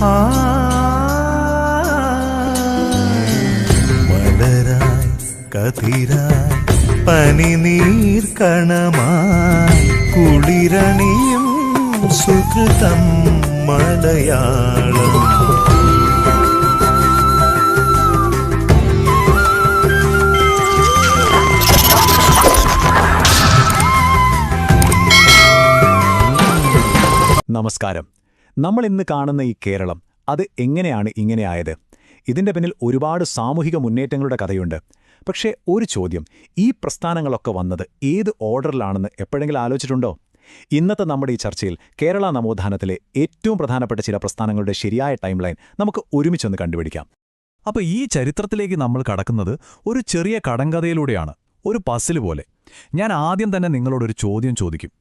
ആ മലരായി കതിരായി പനിനീർ കണമായി കുളിരണിയും സുകൃതം മലയാളം. നമസ്കാരം. നമ്മൾ ഇന്ന് കാണുന്ന ഈ കേരളം അത് എങ്ങനെയാണ് ഇങ്ങനെയായത്? ഇതിൻ്റെ പിന്നിൽ ഒരുപാട് സാമൂഹിക മുന്നേറ്റങ്ങളുടെ കഥയുണ്ട്. പക്ഷേ ഒരു ചോദ്യം, ഈ പ്രസ്ഥാനങ്ങളൊക്കെ വന്നത് ഏത് ഓർഡറിലാണെന്ന് എപ്പോഴെങ്കിലും ആലോചിച്ചിട്ടുണ്ടോ? ഇന്നത്തെ നമ്മുടെ ഈ ചർച്ചയിൽ കേരള നവോത്ഥാനത്തിലെ ഏറ്റവും പ്രധാനപ്പെട്ട ചില പ്രസ്ഥാനങ്ങളുടെ ശരിയായ ടൈം ലൈൻ നമുക്ക് ഒരുമിച്ചൊന്ന് കണ്ടുപിടിക്കാം. അപ്പോൾ ഈ ചരിത്രത്തിലേക്ക് നമ്മൾ കടക്കുന്നത് ഒരു ചെറിയ കടങ്കഥയിലൂടെയാണ്, ഒരു പസിൽ പോലെ. ഞാൻ ആദ്യം തന്നെ നിങ്ങളോടൊരു ചോദ്യം ചോദിക്കും.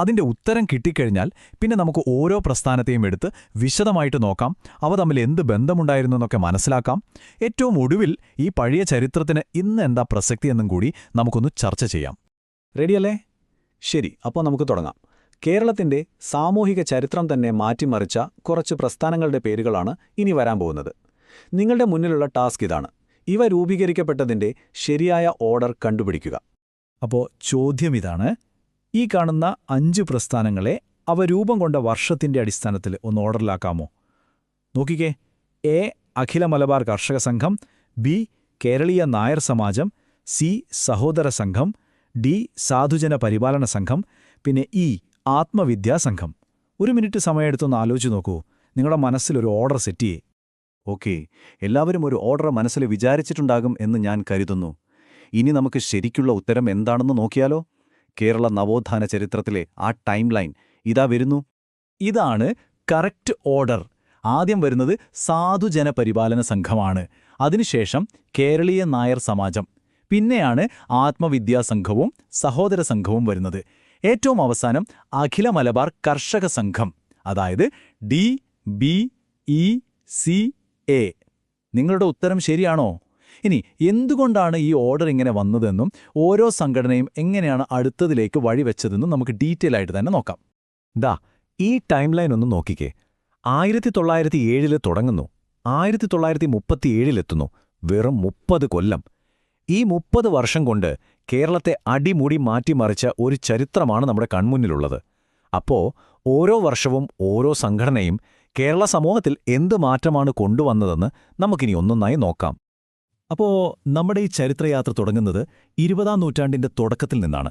അതിൻ്റെ ഉത്തരം കിട്ടിക്കഴിഞ്ഞാൽ പിന്നെ നമുക്ക് ഓരോ പ്രസ്ഥാനത്തെയും എടുത്ത് വിശദമായിട്ട് നോക്കാം, അവ തമ്മിൽ എന്ത് ബന്ധമുണ്ടായിരുന്നു എന്നൊക്കെ മനസ്സിലാക്കാം. ഏറ്റവും ഒടുവിൽ ഈ പഴയ ചരിത്രത്തിന് ഇന്ന് എന്താ പ്രസക്തിയെന്നും കൂടി നമുക്കൊന്ന് ചർച്ച ചെയ്യാം. റെഡിയല്ലേ? ശരി, അപ്പോൾ നമുക്ക് തുടങ്ങാം. കേരളത്തിൻ്റെ സാമൂഹിക ചരിത്രം തന്നെ മാറ്റിമറിച്ച കുറച്ച് പ്രസ്ഥാനങ്ങളുടെ പേരുകളാണ് ഇനി വരാൻ പോകുന്നത്. നിങ്ങളുടെ മുന്നിലുള്ള ടാസ്ക് ഇതാണ്: ഇവ രൂപീകരിക്കപ്പെട്ടതിൻ്റെ ശരിയായ ഓർഡർ കണ്ടുപിടിക്കുക. അപ്പോൾ ചോദ്യം ഇതാണ്: ഈ കാണുന്ന 5 പ്രസ്ഥാനങ്ങളെ അവ രൂപം കൊണ്ട വർഷത്തിൻ്റെ അടിസ്ഥാനത്തിൽ ഒന്ന് ഓർഡറിലാക്കാമോ? നോക്കിക്കേ. എ, അഖില മലബാർ കർഷക സംഘം. ബി, കേരളീയ നായർ സമാജം. സി, സഹോദര സംഘം. ഡി, സാധുജന പരിപാലന സംഘം. പിന്നെ ഇ, ആത്മവിദ്യാ സംഘം. ഒരു മിനിറ്റ് സമയമെടുത്തൊന്ന് ആലോചിച്ച് നോക്കൂ. നിങ്ങളുടെ മനസ്സിലൊരു ഓർഡർ സെറ്റ് ചെയ്യേ. ഓക്കെ, എല്ലാവരും ഒരു ഓർഡർ മനസ്സിൽ വിചാരിച്ചിട്ടുണ്ടാകും എന്ന് ഞാൻ കരുതുന്നു. ഇനി നമുക്ക് ശരിക്കുള്ള ഉത്തരം എന്താണെന്ന് നോക്കിയാലോ? കേരള നവോത്ഥാന ചരിത്രത്തിലെ ആ ടൈം ലൈൻ ഇതാ വരുന്നു. ഇതാണ് കറക്റ്റ് ഓർഡർ. ആദ്യം വരുന്നത് സാധുജന പരിപാലന സംഘമാണ്. അതിനുശേഷം കേരളീയ നായർ സമാജം. പിന്നെയാണ് ആത്മവിദ്യാ സംഘവും സഹോദര സംഘവും വരുന്നത്. ഏറ്റവും അവസാനം അഖില മലബാർ കർഷക സംഘം, അതായത് D, B, E, C, A. നിങ്ങളുടെ ഉത്തരം ശരിയാണോ? ഇനി എന്തുകൊണ്ടാണ് ഈ ഓർഡർ ഇങ്ങനെ വന്നതെന്നും ഓരോ സംഘടനയും എങ്ങനെയാണ് അടുത്തതിലേക്ക് വഴിവെച്ചതെന്നും നമുക്ക് ഡീറ്റെയിൽ ആയിട്ട് തന്നെ നോക്കാം. ദാ ഈ ടൈം ലൈൻ ഒന്ന് നോക്കിക്കേ. 1907 തുടങ്ങുന്നു, 1937 വെറും 30 കൊല്ലം. ഈ 30 വർഷം കൊണ്ട് കേരളത്തെ അടിമുടി മാറ്റിമറിച്ച ഒരു ചരിത്രമാണ് നമ്മുടെ കൺമുന്നിലുള്ളത്. അപ്പോ ഓരോ വർഷവും ഓരോ സംഘടനയും കേരള സമൂഹത്തിൽ എന്ത് മാറ്റമാണ് കൊണ്ടുവന്നതെന്ന് നമുക്കിനി ഒന്നൊന്നായി നോക്കാം. അപ്പോൾ നമ്മുടെ ഈ ചരിത്രയാത്ര തുടങ്ങുന്നത് 20-ാം നൂറ്റാണ്ടിന്റെ തുടക്കത്തിൽ നിന്നാണ്.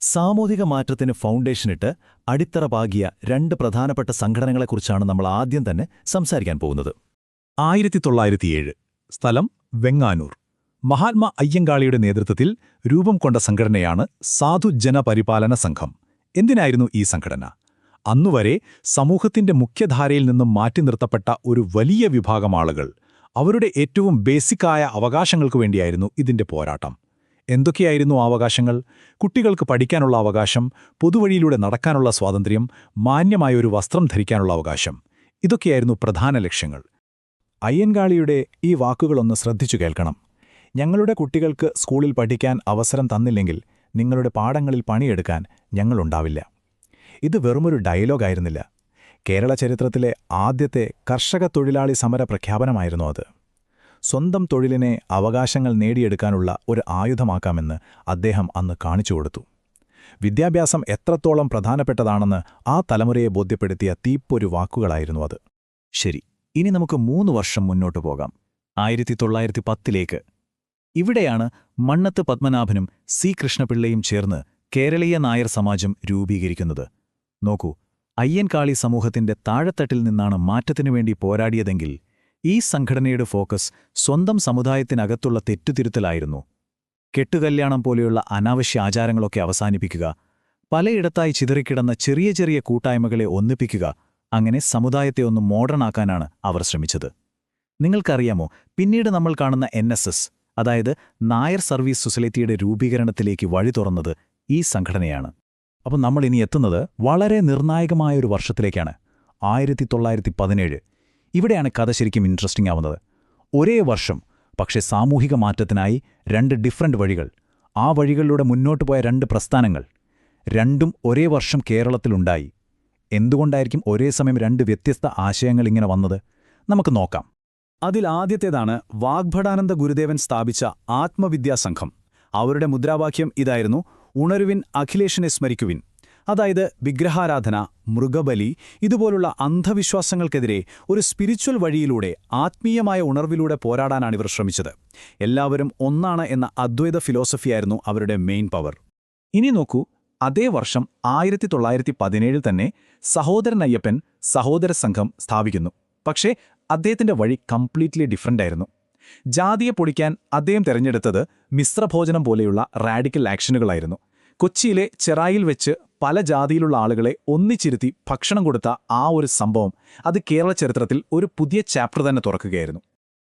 സാമൂഹിക മാറ്റത്തിന് ഫൗണ്ടേഷനിട്ട് അടിത്തറ പാകിയ 2 പ്രധാനപ്പെട്ട സംഘടനകളെക്കുറിച്ചാണ് നമ്മൾ ആദ്യം തന്നെ സംസാരിക്കാൻ പോകുന്നത്. 1907, സ്ഥലം വെങ്ങാനൂർ. മഹാത്മാ അയ്യങ്കാളിയുടെ നേതൃത്വത്തിൽ രൂപം കൊണ്ട സംഘടനയാണ് സാധുജന പരിപാലന സംഘം. എന്തിനായിരുന്നു ഈ സംഘടന? അന്നുവരെ സമൂഹത്തിന്റെ മുഖ്യധാരയിൽ നിന്നും മാറ്റി നിർത്തപ്പെട്ട ഒരു വലിയ വിഭാഗം ആളുകൾ, അവരുടെ ഏറ്റവും ബേസിക്കായ അവകാശങ്ങൾക്കു വേണ്ടിയായിരുന്നു ഇതിന്റെ പോരാട്ടം. എന്തൊക്കെയായിരുന്നു ആ അവകാശങ്ങൾ? കുട്ടികൾക്ക് പഠിക്കാനുള്ള അവകാശം, പൊതുവഴിയിലൂടെ നടക്കാനുള്ള സ്വാതന്ത്ര്യം, മാന്യമായൊരു വസ്ത്രം ധരിക്കാനുള്ള അവകാശം. ഇതൊക്കെയായിരുന്നു പ്രധാന ലക്ഷ്യങ്ങൾ. അയ്യൻകാളിയുടെ ഈ വാക്കുകളൊന്ന് ശ്രദ്ധിച്ചു കേൾക്കണം. ഞങ്ങളുടെ കുട്ടികൾക്ക് സ്കൂളിൽ പഠിക്കാൻ അവസരം തന്നില്ലെങ്കിൽ നിങ്ങളുടെ പാഠങ്ങളിൽ പണിയെടുക്കാൻ ഞങ്ങളുണ്ടാവില്ല. ഇത് വെറുമൊരു ഡയലോഗായിരുന്നില്ല. കേരള ചരിത്രത്തിലെ ആദ്യത്തെ കർഷക തൊഴിലാളി സമര പ്രഖ്യാപനമായിരുന്നു അത്. സ്വന്തം തൊഴിലിനെ അവകാശങ്ങൾ നേടിയെടുക്കാനുള്ള ഒരു ആയുധമാക്കാമെന്ന് അദ്ദേഹം അന്ന് കാണിച്ചുകൊടുത്തു. വിദ്യാഭ്യാസം എത്രത്തോളം പ്രധാനപ്പെട്ടതാണെന്ന് ആ തലമുറയെ ബോധ്യപ്പെടുത്തിയ തീപ്പൊരു വാക്കുകളായിരുന്നു അത്. ശരി, ഇനി നമുക്ക് 3 വർഷം മുന്നോട്ടു പോകാം, 1910. ഇവിടെയാണ് മണ്ണത്ത് പത്മനാഭനും സി കൃഷ്ണപിള്ളയും ചേർന്ന് കേരളീയ നായർ സമാജം രൂപീകരിക്കുന്നത്. നോക്കൂ, അയ്യൻകാളി സമൂഹത്തിന്റെ താഴെത്തട്ടിൽ നിന്നാണ് മാറ്റത്തിനുവേണ്ടി പോരാടിയതെങ്കിൽ ഈ സംഘടനയുടെ ഫോക്കസ് സ്വന്തം സമുദായത്തിനകത്തുള്ള തെറ്റുതിരുത്തലായിരുന്നു. കെട്ടുകല്യാണം പോലെയുള്ള അനാവശ്യ ആചാരങ്ങളൊക്കെ അവസാനിപ്പിക്കുക, പലയിടത്തായി ചിതറിക്കിടന്ന ചെറിയ ചെറിയ കൂട്ടായ്മകളെ ഒന്നിപ്പിക്കുക, അങ്ങനെ സമുദായത്തെ ഒന്ന് മോഡേണാക്കാനാണ് അവർ ശ്രമിച്ചത്. നിങ്ങൾക്കറിയാമോ, പിന്നീട് നമ്മൾ കാണുന്ന NSS, അതായത് നായർ സർവീസ് സൊസൈറ്റിയുടെ രൂപീകരണത്തിലേക്ക് വഴി തുറന്നത് ഈ സംഘടനയാണ്. അപ്പം നമ്മളിനി എത്തുന്നത് വളരെ നിർണായകമായൊരു വർഷത്തിലേക്കാണ്, 1917. ഇവിടെയാണ് കഥ ശരിക്കും ഇൻട്രസ്റ്റിംഗ് ആവുന്നത്. ഒരേ വർഷം, പക്ഷേ സാമൂഹിക മാറ്റത്തിനായി 2 ഡിഫറന്റ് വഴികൾ. ആ വഴികളിലൂടെ മുന്നോട്ടു പോയ 2 പ്രസ്ഥാനങ്ങൾ. രണ്ടും ഒരേ വർഷം കേരളത്തിലുണ്ടായി. എന്തുകൊണ്ടായിരിക്കും ഒരേ സമയം 2 വ്യത്യസ്ത ആശയങ്ങൾ ഇങ്ങനെ വന്നത്? നമുക്ക് നോക്കാം. അതിലാദ്യത്തേതാണ് വാഗ്ഭടാനന്ദ ഗുരുദേവൻ സ്ഥാപിച്ച ആത്മവിദ്യാസംഘം. അവരുടെ മുദ്രാവാക്യം ഇതായിരുന്നു: ഉണരുവിൻ, അഖിലേഷിനെ സ്മരിക്കുവിൻ. അതായത് വിഗ്രഹാരാധന, മൃഗബലി ഇതുപോലുള്ള അന്ധവിശ്വാസങ്ങൾക്കെതിരെ ഒരു സ്പിരിച്വൽ വഴിയിലൂടെ, ആത്മീയമായ ഉണർവിലൂടെ പോരാടാനാണിവർ ശ്രമിച്ചത്. എല്ലാവരും ഒന്നാണ് എന്ന അദ്വൈത ഫിലോസഫിയായിരുന്നു അവരുടെ മെയിൻ പവർ. ഇനി നോക്കൂ, അതേ വർഷം 1917 തന്നെ സഹോദരൻ അയ്യപ്പൻ സഹോദര സംഘം സ്ഥാപിക്കുന്നു. പക്ഷേ അദ്ദേഹത്തിന്റെ വഴി കംപ്ലീറ്റ്ലി ഡിഫറൻ്റ് ആയിരുന്നു. ജാതിയെ പൊടിക്കാൻ അദ്ദേഹം തിരഞ്ഞെടുത്തത് മിശ്രഭോജനം പോലെയുള്ള റാഡിക്കൽ ആക്ഷനുകളായിരുന്നു. കൊച്ചിയിലെ ചെറായിൽ വെച്ച് പല ജാതിയിലുള്ള ആളുകളെ ഒന്നിച്ചിരുത്തി ഭക്ഷണം കൊടുത്ത ആ ഒരു സംഭവം, അത് കേരള ചരിത്രത്തിൽ ഒരു പുതിയ ചാപ്റ്റർ തന്നെ തുറക്കുകയായിരുന്നു.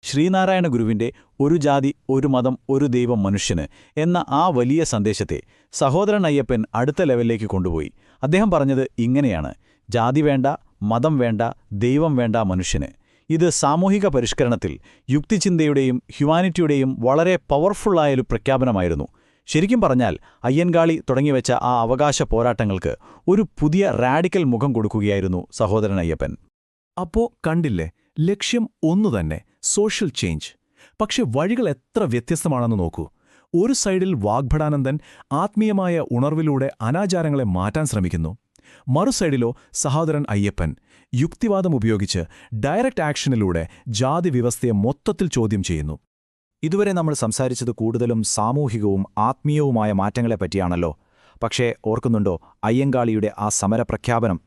ശ്രീനാരായണ ഗുരുവിന്റെ ഒരു ജാതി, ഒരു മതം, ഒരു ദൈവം മനുഷ്യന് എന്ന ആ വലിയ സന്ദേശത്തെ സഹോദരൻ അയ്യപ്പൻ അടുത്ത ലെവലിലേക്ക് കൊണ്ടുപോയി. അദ്ദേഹം പറഞ്ഞത് ഇങ്ങനെയാണ്: ജാതി വേണ്ട, മതം വേണ്ട, ദൈവം വേണ്ട, മനുഷ്യന്. ഇത് സാമൂഹിക പരിഷ്കരണത്തിൽ യുക്തിചിന്തയുടെയും ഹ്യൂമാനിറ്റിയുടെയും വളരെ പവർഫുള്ളായൊരു പ്രഖ്യാപനമായിരുന്നു. ശരിക്കും പറഞ്ഞാൽ അയ്യൻകാളി തുടങ്ങിവെച്ച ആ അവകാശ പോരാട്ടങ്ങൾക്ക് ഒരു പുതിയ റാഡിക്കൽ മുഖം കൊടുക്കുകയായിരുന്നു സഹോദരൻ അയ്യപ്പൻ. അപ്പോ കണ്ടില്ലേ, ലക്ഷ്യം ഒന്നുതന്നെ, സോഷ്യൽ ചേഞ്ച്. പക്ഷെ വഴികൾ എത്ര വ്യത്യസ്തമാണെന്ന് നോക്കൂ. ഒരു സൈഡിൽ വാഗ്ഭടാനന്ദൻ ആത്മീയമായ ഉണർവിലൂടെ അനാചാരങ്ങളെ മാറ്റാൻ ശ്രമിക്കുന്നു. മറുസൈഡിലോ സഹോദരൻ അയ്യപ്പൻ യുക്തിവാദം ഉപയോഗിച്ച് ഡയറക്റ്റ് ആക്ഷനിലൂടെ ജാതി വ്യവസ്ഥയെ മൊത്തത്തിൽ ചോദ്യം ചെയ്യുന്നു. ഇതുവരെ നമ്മൾ സംസാരിച്ചത് കൂടുതലും സാമൂഹികവും ആത്മീയവുമായ മാറ്റങ്ങളെപ്പറ്റിയാണല്ലോ. പക്ഷേ ഓർക്കുന്നുണ്ടോ അയ്യങ്കാളിയുടെ ആ സമരപ്രഖ്യാപനം?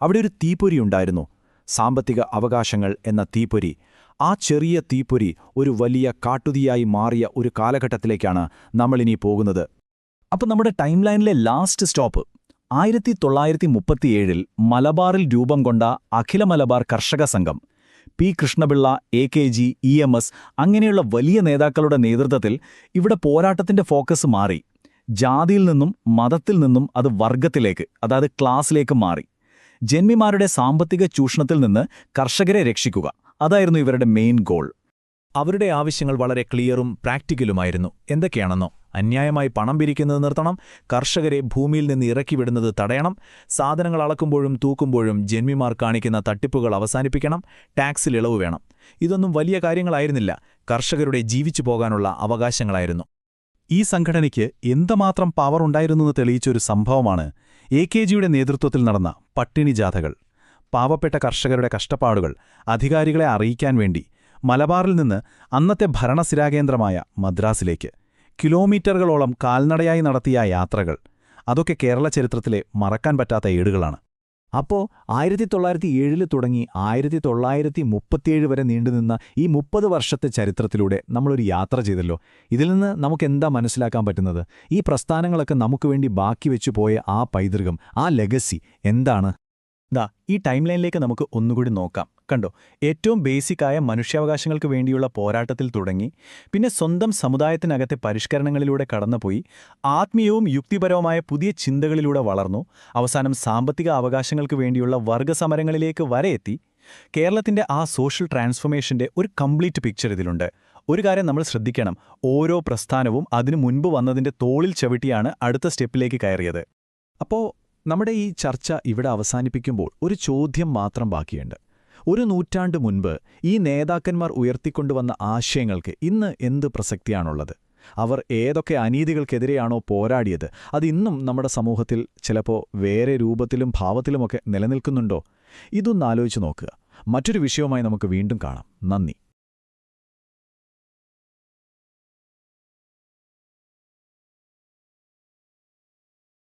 അവിടെ ഒരു തീപ്പൊരിയുണ്ടായിരുന്നു, സാമ്പത്തിക അവകാശങ്ങൾ എന്ന തീപ്പൊരി. ആ ചെറിയ തീപ്പൊരി ഒരു വലിയ കാട്ടുതീയായി മാറിയ ഒരു കാലഘട്ടത്തിലേക്കാണ് നമ്മളിനി പോകുന്നത്. അപ്പോൾ നമ്മുടെ ടൈം ലൈനിലെ ലാസ്റ്റ് സ്റ്റോപ്പ് 1937 മലബാറിൽ രൂപം കൊണ്ട അഖില മലബാർ കർഷക സംഘം. പി കൃഷ്ണപിള്ള, AKG, EMS അങ്ങനെയുള്ള വലിയ നേതാക്കളുടെ നേതൃത്വത്തിൽ ഇവിടെ പോരാട്ടത്തിന്റെ ഫോക്കസ് മാറി. ജാതിയിൽ നിന്നും മതത്തിൽ നിന്നും അത് വർഗത്തിലേക്ക്, അതായത് ക്ലാസ്സിലേക്ക് മാറി. ജന്മിമാരുടെ സാമ്പത്തിക ചൂഷണത്തിൽ നിന്ന് കർഷകരെ രക്ഷിക്കുക, അതായിരുന്നു ഇവരുടെ മെയിൻ ഗോൾ. അവരുടെ ആവശ്യങ്ങൾ വളരെ ക്ലിയറും പ്രാക്ടിക്കലുമായിരുന്നു. എന്തൊക്കെയാണെന്നോ: അന്യായമായി പണം പിരിക്കുന്നത് നിർത്തണം, കർഷകരെ ഭൂമിയിൽ നിന്ന് ഇറക്കിവിടുന്നത് തടയണം, സാധനങ്ങൾ അളക്കുമ്പോഴും തൂക്കുമ്പോഴും ജന്മിമാർ കാണിക്കുന്ന തട്ടിപ്പുകൾ അവസാനിപ്പിക്കണം, ടാക്സിൽ ഇളവ് വേണം. ഇതൊന്നും വലിയ കാര്യങ്ങളായിരുന്നില്ല, കർഷകരുടെ ജീവിച്ചു പോകാനുള്ള അവകാശങ്ങളായിരുന്നു. ഈ സംഘടനയ്ക്ക് എന്തുമാത്രം പവർ ഉണ്ടായിരുന്നെന്ന് തെളിയിച്ചൊരു സംഭവമാണ് AKGയുടെ നേതൃത്വത്തിൽ നടന്ന പട്ടിണി ജാഥകൾ. പാവപ്പെട്ട കർഷകരുടെ കഷ്ടപ്പാടുകൾ അധികാരികളെ അറിയിക്കാൻ വേണ്ടി മലബാറിൽ നിന്ന് അന്നത്തെ ഭരണസിരാകേന്ദ്രമായ മദ്രാസിലേക്ക് കിലോമീറ്ററുകളോളം കാൽനടയായി നടത്തിയ യാത്രകൾ, അതൊക്കെ കേരള ചരിത്രത്തിലെ മറക്കാൻ പറ്റാത്ത ഏടുകളാണ്. അപ്പോൾ 1907 തുടങ്ങി 1937 വരെ നീണ്ടുനിന്ന ഈ 30 വർഷത്തെ ചരിത്രത്തിലൂടെ നമ്മളൊരു യാത്ര ചെയ്തല്ലോ. ഇതിൽ നിന്ന് നമുക്കെന്താ മനസ്സിലാക്കാൻ പറ്റുന്നത്? ഈ പ്രസ്ഥാനങ്ങളൊക്കെ നമുക്ക് വേണ്ടി ബാക്കി വെച്ചു പോയ ആ പൈതൃകം, ആ ലെഗസി എന്താണ്? ഈ ടൈം ലൈനിലേക്ക് നമുക്ക് ഒന്നുകൂടി നോക്കാം. കണ്ടോ, ഏറ്റവും ബേസിക്കായ മനുഷ്യാവകാശങ്ങൾക്ക് വേണ്ടിയുള്ള പോരാട്ടത്തിൽ തുടങ്ങി, പിന്നെ സ്വന്തം സമുദായത്തിനകത്തെ പരിഷ്കരണങ്ങളിലൂടെ കടന്നുപോയി, ആത്മീയവും യുക്തിപരവുമായ പുതിയ ചിന്തകളിലൂടെ വളർന്നു, അവസാനം സാമ്പത്തിക അവകാശങ്ങൾക്ക് വേണ്ടിയുള്ള വർഗസമരങ്ങളിലേക്ക് വരെ എത്തി. കേരളത്തിന്റെ ആ സോഷ്യൽ ട്രാൻസ്ഫോർമേഷന്റെ ഒരു കംപ്ലീറ്റ് പിക്ചർ ഇതിലുണ്ട്. ഒരു കാര്യം നമ്മൾ ശ്രദ്ധിക്കണം, ഓരോ പ്രസ്ഥാനവും അതിനു മുൻപ് വന്നതിന്റെ തോളിൽ ചവിട്ടിയാണ് അടുത്ത സ്റ്റെപ്പിലേക്ക് കയറിയത്. അപ്പോൾ നമ്മുടെ ഈ ചർച്ച ഇവിടെ അവസാനിപ്പിക്കുമ്പോൾ ഒരു ചോദ്യം മാത്രം ബാക്കിയുണ്ട്. ഒരു നൂറ്റാണ്ട് മുൻപ് ഈ നേതാക്കന്മാർ ഉയർത്തിക്കൊണ്ടുവന്ന ആശയങ്ങൾക്ക് ഇന്ന് എന്ത് പ്രസക്തിയാണുള്ളത്? അവർ ഏതൊക്കെ അനീതികൾക്കെതിരെയാണോ പോരാടിയത്, അത് ഇന്നും നമ്മുടെ സമൂഹത്തിൽ ചിലപ്പോൾ വേറെ രൂപത്തിലും ഭാവത്തിലുമൊക്കെ നിലനിൽക്കുന്നുണ്ടോ? ഇതൊന്നാലോചിച്ച് നോക്കുക. മറ്റൊരു വിഷയവുമായി നമുക്ക് വീണ്ടും കാണാം. നന്ദി.